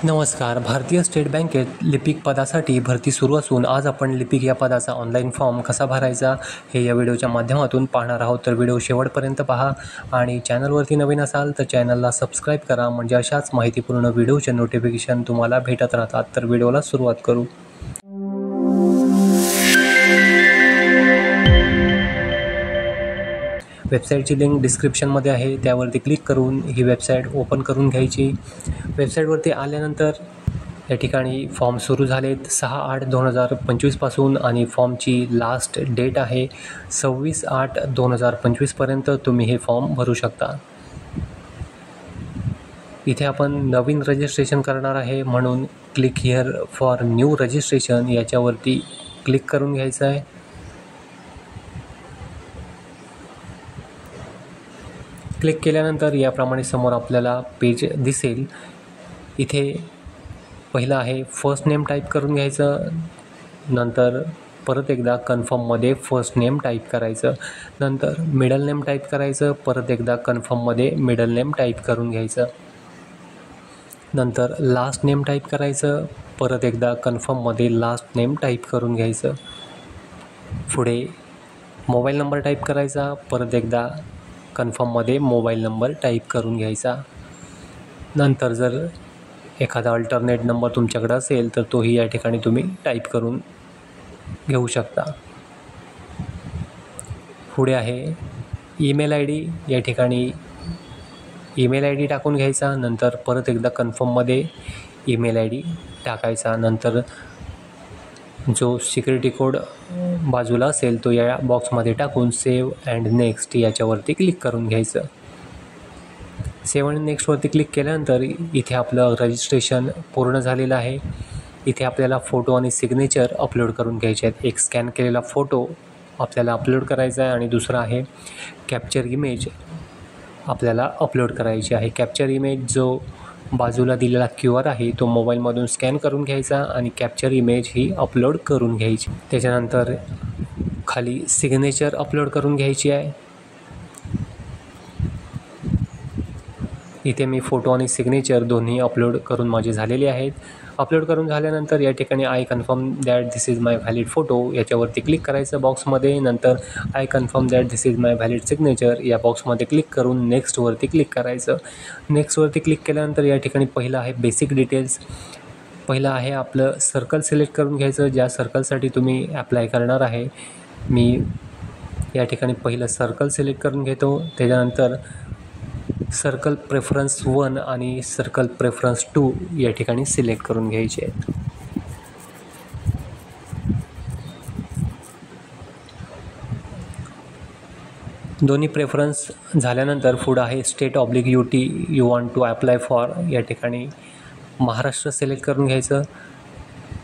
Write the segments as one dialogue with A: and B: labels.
A: नमस्कार. भारतीय स्टेट बँकेत लिपिक पदासाठी भरती सुरू असून आज आपण लिपिक या पदाचा ऑनलाईन फॉर्म कसा भरायचा हे या व्हिडिओच्या माध्यमातून पाहणार आहोत. तर व्हिडिओ शेवटपर्यंत पहा आणि चॅनलवरती नवीन असाल तर चॅनलला सबस्क्राईब करा, म्हणजे अशाच माहितीपूर्ण व्हिडिओचे नोटिफिकेशन तुम्हाला भेटत राहतात. तर व्हिडिओला सुरुवात करू. वेबसाईटची लिंक डिस्क्रिप्शनमध्ये आहे, त्यावरती क्लिक करून ही वेबसाईट ओपन करून घ्यायची. वेबसाईटवरती आल्यानंतर या ठिकाणी फॉर्म सुरू झालेत 6/8/2025 पासून आणि फॉर्मची लास्ट डेट आहे 26/8/2025 पर्यंत तुम्ही हे फॉर्म भरू शकता. इथे आपण नवीन रजिस्ट्रेशन करणार आहे म्हणून click here for new registration याच्यावरती क्लिक करून घ्यायचं आहे. क्लिक केल्यानंतर याप्रमाणे समोर आपल्याला पेज दिसेल. इथे पहिलं आहे फर्स्ट नेम टाईप करून घ्यायचं, नंतर परत एकदा कन्फर्ममध्ये फर्स्ट नेम टाईप करायचं, नंतर मिडल नेम टाईप करायचं, परत एकदा कन्फर्ममध्ये मिडल नेम टाईप करून घ्यायचं, नंतर लास्ट नेम टाईप करायचं, परत एकदा कन्फर्ममध्ये लास्ट नेम टाईप करून घ्यायचं. पुढे मोबाईल नंबर टाईप करायचा, परत एकदा कन्फर्ममध्ये मोबाईल नंबर टाईप करून घ्यायचा. नंतर जर एखादा अल्टरनेट नंबर तुमच्याकडे असेल तर तोही या ठिकाणी तुम्ही टाईप करून घेऊ शकता. पुढे आहे ईमेल आय डी. या ठिकाणी ईमेल आय डी टाकून घ्यायचा, नंतर परत एकदा कन्फर्ममध्ये ईमेल आय डी टाकायचा. नंतर जो सिक्युरिटी कोड बाजूला असेल तो या बॉक्समध्ये टाकून सेव्ह अँड नेक्स्ट याच्यावरती क्लिक करून घ्यायचं. सेव्ह अँड नेक्स्टवरती क्लिक केल्यानंतर इथे आपलं रजिस्ट्रेशन पूर्ण झालेलं आहे. इथे आपल्याला फोटो आणि सिग्नेचर अपलोड करून घ्यायचे आहेत. एक स्कॅन केलेला फोटो आपल्याला अपलोड करायचा आहे आणि दुसरा आहे कॅप्चर इमेज आपल्याला अपलोड करायची आहे. कॅप्चर इमेज जो बाजूला दिलेला QR आहे तो मोबाईलमधून स्कॅन करून घ्यायचा आणि कॅप्चर इमेज ही अपलोड करून घ्यायची. त्याच्यानंतर खाली सिग्नेचर अपलोड करून घ्यायची आहे. इथे मी फोटो आणि सिग्नेचर दोन्ही अपलोड करून माझे झालेले आहेत. अपलोड करून झाल्यानंतर या ठिकाणी I confirm that this is my valid photo याच्यावरती क्लिक करायचं बॉक्समध्ये. नंतर I confirm that this is my valid signature या बॉक्समध्ये क्लिक करून नेक्स्टवरती क्लिक करायचं. नेक्स्टवरती क्लिक केल्यानंतर या ठिकाणी पहिलं आहे बेसिक डिटेल्स. पहिलं आहे आपलं सर्कल सिलेक्ट करून घ्यायचं, ज्या सर्कलसाठी तुम्ही ॲप्लाय करणार आहे. मी या ठिकाणी पहिलं सर्कल सिलेक्ट करून घेतो. त्याच्यानंतर सर्कल प्रेफरन्स 1 आणि सर्कल प्रेफरन्स 2 या ठिकाणी सिलेक्ट करून घ्यायचे आहेत. दोन्ही प्रेफरन्स झाल्यानंतर पुढं आहे state /UT you want to apply for. या ठिकाणी महाराष्ट्र सिलेक्ट करून घ्यायचं.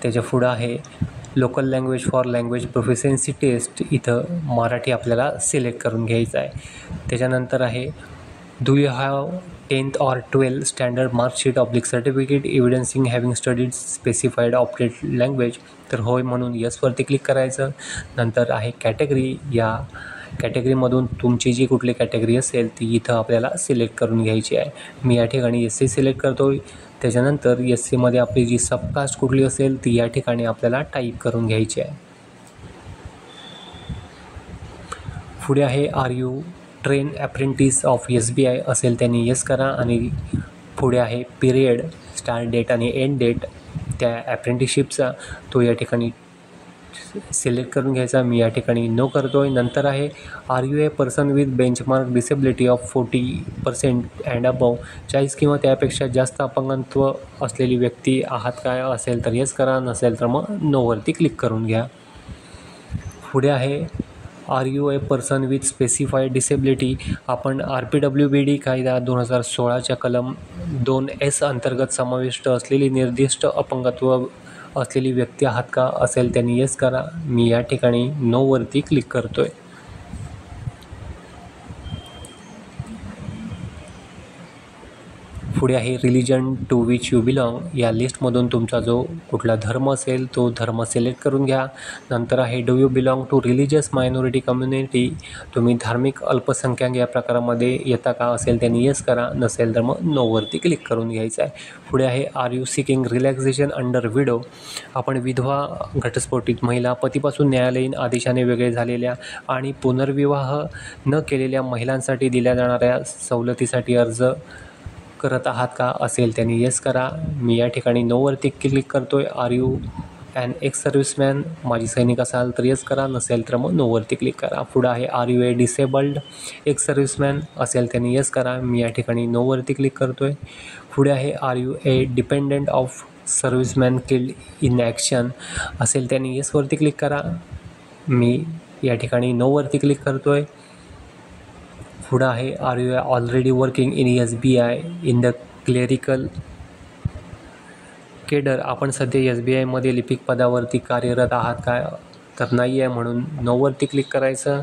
A: त्याच्या पुढं आहे local language for language proficiency test. इथं मराठी आपल्याला सिलेक्ट करून घ्यायचं आहे. त्याच्यानंतर आहे do you have 10th or 12th standard marksheet / certificate evidencing having studied specified operate language. तर होय म्हणून यसवरती क्लिक करायचं. नंतर आहे कॅटेगरी. या कॅटेगरीमधून तुमची जी कुठली कॅटेगरी असेल ती इथं आपल्याला सिलेक्ट करून घ्यायची आहे. मी या ठिकाणी SC सिलेक्ट करतो आहे. त्याच्यानंतर SCमध्ये आपली जी सबकास्ट कुठली असेल ती या ठिकाणी आपल्याला टाईप करून घ्यायची आहे. पुढे आहे are you train apprentice of SBI असेल त्यांनी येस करा. आणि पुढे आहे पिरियड, स्टार्ट डेट आणि एंड डेट त्या अप्रेंटिसशिपचा तो या ठिकाणी सिलेक्ट करून घ्यायचा. मी या ठिकाणी नो करतो आहे. नंतर आहे are you a person with benchmark disability of 40% and above. 40 किंवा त्यापेक्षा जास्त अपंगत्व असलेली व्यक्ती आहात काय असेल तर येस करा, नसेल तर मग नोवरती क्लिक करून घ्या. पुढे आहे are you a person with specified disability. आपण RPWBD कायदा 2016च्या कलम 2S अंतर्गत समाविष्ट असलेली निर्दिष्ट अपंगत्व असलेली व्यक्ती आहात का असेल त्यांनी येस करा. मी या ठिकाणी नोवरती क्लिक करतो आहे. पुढे आहे religion to which you belong. या लिस्टमधून तुमचा जो कुठला धर्म असेल तो धर्म सिलेक्ट करून घ्या. नंतर आहे do you belong to religious minority community. तुम्ही धार्मिक अल्पसंख्याक या प्रकारामध्ये येता का, असेल त्यांनी येस करा, नसेल तर मग नोवरती क्लिक करून घ्यायचं आहे. पुढे आहे are you seeking relaxation under widow. आपण विधवा, घटस्फोटित महिला, पतीपासून न्यायालयीन आदेशाने वेगळे झालेल्या आणि पुनर्विवाह न केलेल्या महिलांसाठी दिल्या जाणाऱ्या सवलतीसाठी अर्ज करत आहात का, असेल त्यांनी येस करा. मी या ठिकाणी नोवरती क्लिक करतो आहे. Are you an ex serviceman. माजी सैनिक असाल तर येस करा, नसेल तर मग नोवरती क्लिक करा. पुढं आहे are you a disabled ex serviceman. असेल त्यांनी येस करा. मी या ठिकाणी नोवरती क्लिक करतो आहे. पुढे आहे are you a dependent of serviceman killed in action. असेल त्यांनी येसवरती क्लिक करा. मी या ठिकाणी नोवरती क्लिक करतो आहे. पुढं आहे are you already working in SBI in the clerical cadre. आपण सध्या SBIमध्ये लिपिक पदावरती कार्यरत आहात का, तर नाही आहे, म्हणून नोवरती क्लिक करायचं.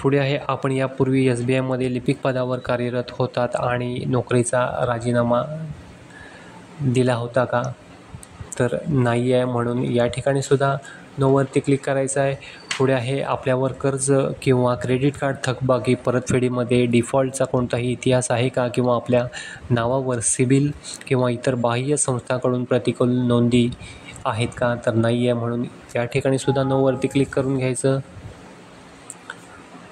A: पुढे आहे आपण यापूर्वी SBIमध्ये लिपिक पदावर कार्यरत होतात आणि नोकरीचा राजीनामा दिला होता का, तर नाही आहे, म्हणून या ठिकाणी सुद्धा नोवरती क्लिक करायचं आहे. पुढे आहे आपल्यावर कर्ज किंवा क्रेडिट कार्ड थकबाकी परतफेडीमध्ये डिफॉल्टचा कोणताही इतिहास आहे का, किंवा आपल्या नावावर सिबिल किंवा इतर बाह्य संस्थांकडून प्रतिकूल नोंदी आहेत का, तर नाही आहे, म्हणून या ठिकाणी सुद्धा नोवरती क्लिक करून घ्यायचं.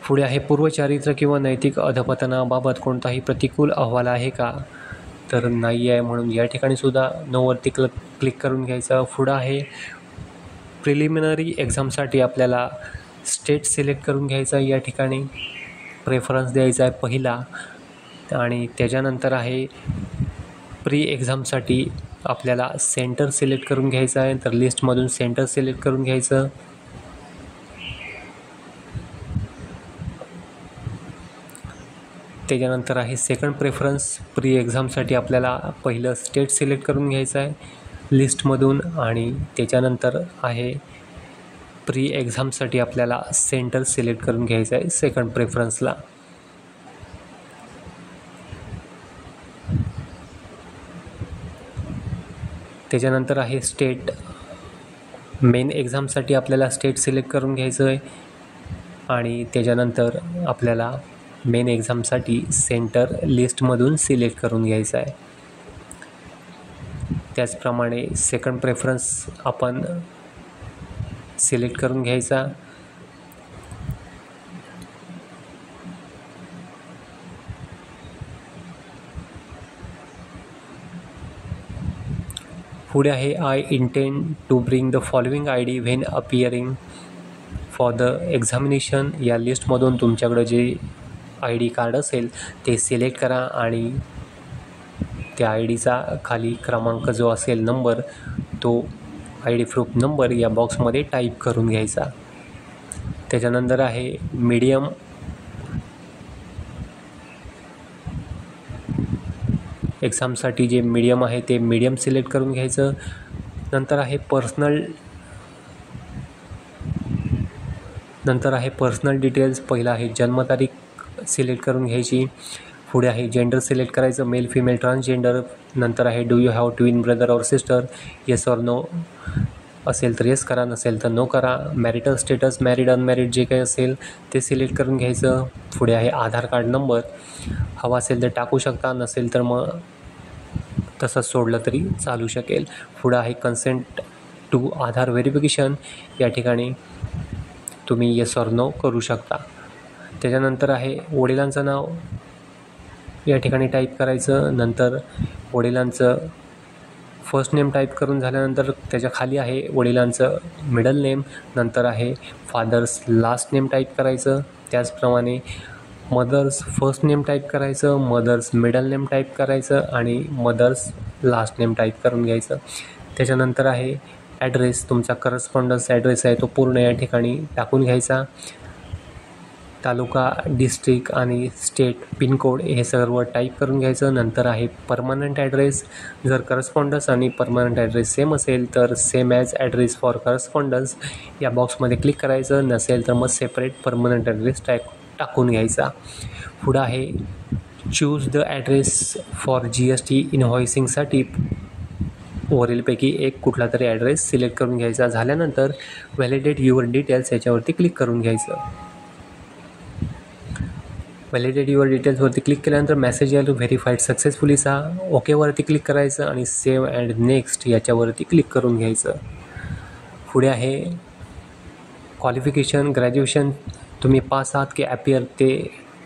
A: पुढे आहे पूर्वचारित्र किंवा नैतिक अधपतनाबाबत कोणताही प्रतिकूल अहवाल आहे का, तर नाही आहे, म्हणून या ठिकाणी सुद्धा नोवरती क्लिक करून घ्यायचं. पुढं आहे प्रिलिमिनरी एक्झामसाठी आपल्याला स्टेट सिलेक्ट करून घ्यायचा. या ठिकाणी प्रेफरन्स द्यायचा आहे पहिला, आणि त्याच्यानंतर आहे प्री एक्झामसाठी आपल्याला सेंटर सिलेक्ट करून घ्यायचं आहे. तर लिस्टमधून सेंटर सिलेक्ट करून घ्यायचं. त्याच्यानंतर आहे सेकंड प्रेफरन्स. प्री एक्झामसाठी आपल्याला पहिलं स्टेट सिलेक्ट करून घ्यायचं आहे लिस्टमधून, आणि त्याच्यानंतर आहे प्री एक्झामसाठी आपल्याला सेंटर सिलेक्ट करून घ्यायचं आहे सेकंड प्रेफरन्सला. त्याच्यानंतर आहे स्टेट. मेन एक्झामसाठी आपल्याला स्टेट सिलेक्ट करून घ्यायचं आहे, आणि त्याच्यानंतर आपल्याला मेन एक्झामसाठी सेंटर लिस्टमधून सिलेक्ट करून घ्यायचं आहे. त्याचप्रमाणे सेकंड प्रेफरन्स आपण सिलेक्ट करून घ्यायचा. पुढे आहे I intend to bring the following ID when appearing for the examination. या लिस्टमधून तुमच्याकडं जे ID कार्ड असेल ते सिलेक्ट करा, आणि त्या IDचा खाली क्रमांक जो असेल नंबर, तो ID प्रूफ नंबर या बॉक्समध्ये टाईप करून घ्यायचा. त्याच्यानंतर आहे मीडियम. एक्झामसाठी जे मीडियम आहे ते मीडियम सिलेक्ट करून घ्यायचं. नंतर आहे पर्सनल डिटेल्स. पहिला आहे जन्मतारीख सिलेक्ट करून घ्यायची. पुढे आहे जेंडर सिलेक्ट करायचं, मेल, फिमेल, ट्रान्सजेंडर. नंतर आहे do you have twin brother और सिस्टर, येस ऑर नो. असेल तर येस करा, नसेल तर नो करा. मॅरिटल स्टेटस, मॅरिड, अनमॅरिड जे काही असेल ते सिलेक्ट करून घ्यायचं. पुढे आहे आधार कार्ड नंबर. हवा असेल तर टाकू शकता, नसेल तर मग तसंच सोडलं तरी चालू शकेल. पुढं आहे कन्सेंट टू आधार व्हेरिफिकेशन. या ठिकाणी तुम्ही येस ऑर नो करू शकता. त्याच्यानंतर आहे वडिलांचं नाव या ठिकाणी टाईप करायचं. नंतर वडिलांचं फर्स्ट नेम टाईप करून झाल्यानंतर त्याच्या खाली आहे वडिलांचं मिडल नेम. नंतर आहे फादर्स लास्ट नेम टाईप करायचं. त्याचप्रमाणे मदर्स फर्स्ट नेम टाईप करायचं, मदर्स मिडल नेम टाईप करायचं, आणि मदर्स लास्ट नेम टाईप करून घ्यायचं. त्याच्यानंतर आहे ॲड्रेस. तुमचा करस्पॉन्डन्स ॲड्रेस आहे तो पूर्ण या ठिकाणी टाकून घ्यायचा. तालुका, डिस्ट्रिक्ट आणि स्टेट, पिनकोड हे सर्व टाईप करून घ्यायचं. नंतर आहे परमनंट ॲड्रेस. जर करस्पॉन्डन्स आणि परमनंट ॲड्रेस सेम असेल तर same as address for correspondence या बॉक्समध्ये क्लिक करायचं. नसेल तर मग सेपरेट परमनंट ॲड्रेस टाकून घ्यायचा. पुढं आहे choose the address for GST इनव्हॉइसिंगसाठी वरीलपैकी एक कुठला तरी ॲड्रेस सिलेक्ट करून घ्यायचा. झाल्यानंतर व्हॅलिडेट युअर डिटेल्स याच्यावरती क्लिक करून घ्यायचं. व्हॅलिडेट युअर डिटेल्सवरती क्लिक केल्यानंतर मेसेज येईल व्हेरीफाईड सक्सेसफुलीचा. ओकेवरती क्लिक करायचं आणि सेव्ह अँड नेक्स्ट याच्यावरती क्लिक करून घ्यायचं. पुढे आहे क्वालिफिकेशन. ग्रॅज्युएशन तुम्ही पास आहात की ॲपियर ते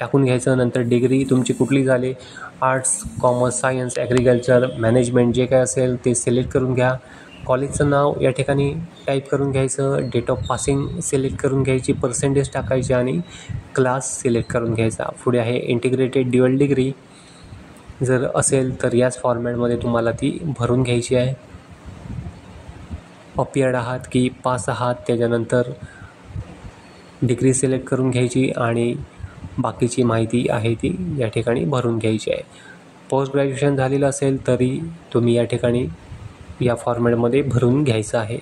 A: टाकून घ्यायचं. नंतर डिग्री तुमची कुठली झाली, arts, commerce, science, agriculture, management जे काय असेल ते सिलेक्ट करून घ्या. कॉलेजचं नाव या ठिकाणी टाईप करून घ्यायचं. डेट ऑफ पासिंग सिलेक्ट करून घ्यायची, पर्सेंटेज टाकायची आणि क्लास सिलेक्ट करून घ्यायचा. पुढे आहे इंटिग्रेटेड ड्युअल डिग्री जर असेल तर याच फॉर्मॅटमध्ये तुम्हाला ती भरून घ्यायची आहे. अपियर्ड आहात की पास आहात, त्याच्यानंतर डिग्री सिलेक्ट करून घ्यायची आणि बाकीची माहिती आहे ती या ठिकाणी भरून घ्यायची आहे. पोस्ट ग्रॅज्युएशन झालेलं असेल तरी तुम्ही या ठिकाणी या फॉर्मॅटमध्ये भरून घ्यायचं आहे.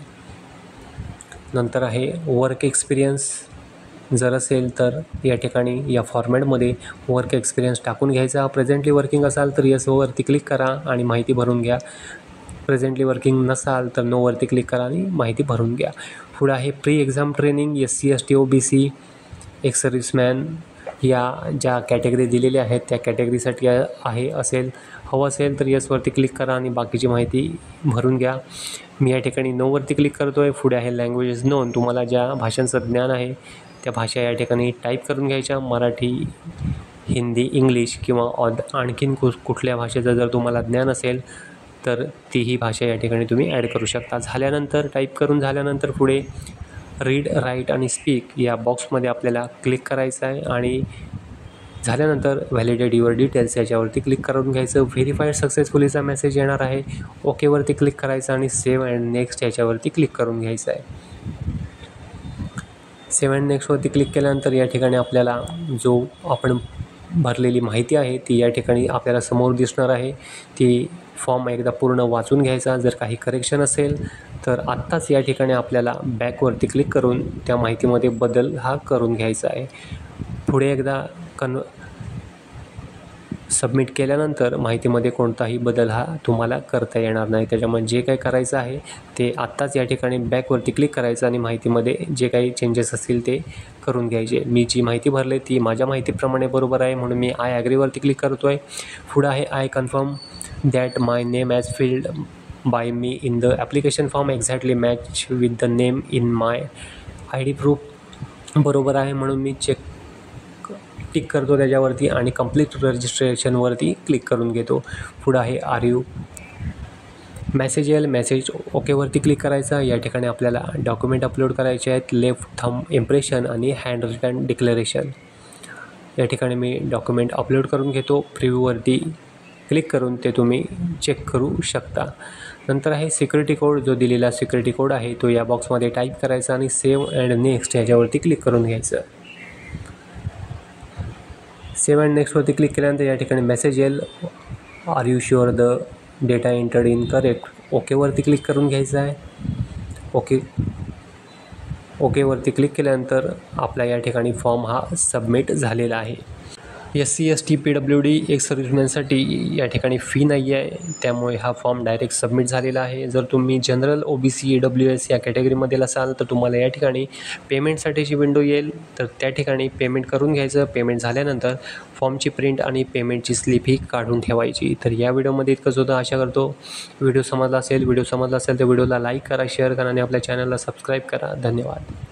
A: नंतर आहे वर्क एक्सपिरियन्स जर असेल तर या ठिकाणी या फॉर्मॅटमध्ये वर्क एक्सपिरियन्स टाकून घ्यायचा. प्रेझेंटली वर्किंग असाल तर येसवरती क्लिक करा आणि माहिती भरून घ्या. प्रेझेंटली वर्किंग नसाल तर नोवरती क्लिक करा आणि माहिती भरून घ्या. पुढे आहे pre exam training. SC ST OBC ex serviceman या ज्या कॅटेगरी दिलेल्या आहेत त्या कॅटेगरीसाठी आहे. हवं असेल तर येसवरती क्लिक करा आणि बाकीची माहिती भरून घ्या. मी या ठिकाणी नोवरती क्लिक करतो आहे. पुढे आहे लँग्वेजेस नोन. तुम्हाला ज्या भाषांचं ज्ञान आहे त्या भाषा या ठिकाणी टाईप करून घ्यायच्या. मराठी, हिंदी, इंग्लिश किंवा आणखीन कुठल्या भाषेचं जर तुम्हाला ज्ञान असेल तर तीही भाषा या ठिकाणी तुम्ही ॲड करू शकता. झाल्यानंतर टाईप करून झाल्यानंतर पुढे रीड, राईट आणि स्पीक या बॉक्समध्ये आपल्याला क्लिक करायचं आहे आणि झाल्यानंतर व्हॅलिडेट युअर डिटेल्स याच्यावरती क्लिक करून घ्यायचं. व्हेरीफाईड सक्सेसफुलीचा मेसेज येणार आहे. ओकेवरती क्लिक करायचं आणि सेव्ह अँड नेक्स्ट याच्यावरती क्लिक करून घ्यायचं आहे. सेव्ह अँड नेक्स्टवरती क्लिक केल्यानंतर या ठिकाणी आपल्याला जो आपण भरलेली माहिती आहे ती या ठिकाणी आपल्याला समोर दिसणार आहे. ती फॉर्म एकदा पूर्ण वाचून घ्यायचा. जर काही करेक्शन असेल तर आत्ताच या ठिकाणी आपल्याला बॅकवरती क्लिक करून त्या माहितीमध्ये बदल हा करून घ्यायचा आहे. पुढे एकदा सबमिट केल्यानंतर माहितीमध्ये कोणताही बदल हा तुम्हाला करता येणार नाही. त्याच्यामुळे जे काही करायचं आहे ते आत्ताच या ठिकाणी बॅकवरती क्लिक करायचं आणि माहितीमध्ये जे काही चेंजेस असतील ते करून घ्यायचे. मी जी माहिती भरली ती माझ्या माहितीप्रमाणे बरोबर आहे म्हणून मी आय ॲग्रीवरती क्लिक करतो आहे. पुढं आहे I confirm that my name as filled by me in the application form exactly match with the name in my ID proof बरोबर आहे म्हणून मी टिक करतो त्याच्यावरती आणि कंप्लीट रजिस्ट्रेशनवरती क्लिक करून घेतो. पुढं आहे आर यू मेसेज येईल. मेसेज ओकेवरती क्लिक करायचा. या ठिकाणी आपल्याला डॉक्युमेंट अपलोड करायचे आहेत. लेफ्ट थंब इम्प्रेशन आणि हँड रिटन डिक्लेरेशन. या ठिकाणी मी डॉक्युमेंट अपलोड करून घेतो. प्रिव्ह्यूवरती क्लिक करून ते तुम्ही चेक करू शकता. नंतर आहे सिक्युरिटी कोड. जो दिलेला सिक्युरिटी कोड आहे तो या बॉक्समध्ये टाईप करायचा आणि सेव्ह अँड नेक्स्ट याच्यावरती क्लिक करून घ्यायचं. सेव्ह अँड नेक्स्टवरती क्लिक केल्यानंतर या ठिकाणी मेसेज येईल are you sure the data entered in correct. ओकेवरती क्लिक करून घ्यायचं आहे. ओकेवरती क्लिक केल्यानंतर आपला या ठिकाणी फॉर्म हा सबमिट झालेला आहे. SC ST PWD एक्स सर्व्हिसमॅनसाठी या ठिकाणी फी नाही आहे त्यामुळे हा फॉर्म डायरेक्ट सबमिट झालेला आहे. जर तुम्ही जनरल OBC EWS या कॅटेगरीमध्ये असाल तर तुम्हाला या ठिकाणी पेमेंटसाठीची विंडो येईल तर त्या ठिकाणी पेमेंट करून घ्यायचं. पेमेंट झाल्यानंतर फॉर्मची प्रिंट आणि पेमेंटची स्लिप ही काढून ठेवायची. तर या व्हिडिओमध्ये इतकंच होतं. आशा करतो व्हिडिओ समजला असेल तर व्हिडिओला लाईक करा, शेअर करा आणि आपल्या चॅनलला सबस्क्राईब करा. धन्यवाद.